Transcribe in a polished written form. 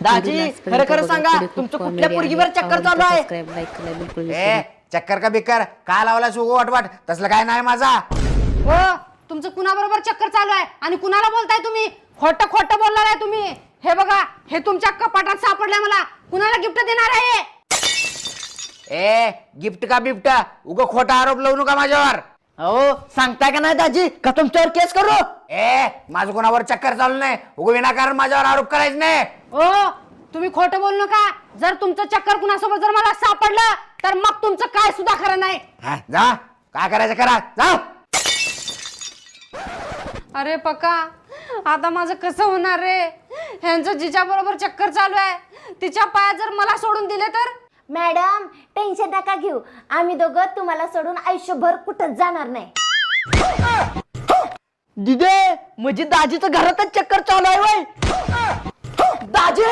दाजी खरं खरं सांगा तुमचं कुठल्या पोरगीवर चक्कर चालू आहे? ए चक्कर का बिक्कर का लावला सुगो वाटवाट तसलं काय नाही माझा. हो तुमचं कुणाबरोबर चक्कर चालू आहे आणि कुणाला बोलताय तुम्ही? खोटं खोटं बोलणार आहे तुम्ही. हे बघा हे तुमच्या कपाटात सापडलंय मला. कुणाला गिफ्ट देणार आहे? ए गिफ्ट का बिफ्ट उगो खोटा आरोप लावू नका माझ्यावर. हो सांगताय का नाही दाजी का तुमच्यावर केस करू? ए माझं कोणावर चक्कर चालू नाही उगो विनाकारण माझ्यावर आरोप करायचं नाही. हो तुम्ही खोटं बोलू नका. जर तुमचं चक्कर कुणासोबत जर मला सापडलं तर मग तुमचं काय सुद्धा खरं नाही. हा, जा काय करायचं करा जा. अरे पक्का आता माझं कसं होणार रे? ह्यांचं जिच्या बरोबर चक्कर चालू आहे तिच्या पायात जर मला सोडून दिले तर? मॅडम टेन्शन नका घेऊ, आम्ही दोघं तुम्हाला सोडून आयुष्यभर कुठंच जाणार नाही. दिदे म्हणजे दाजीचं घरातच चक्कर चालू आहे वय? दाजी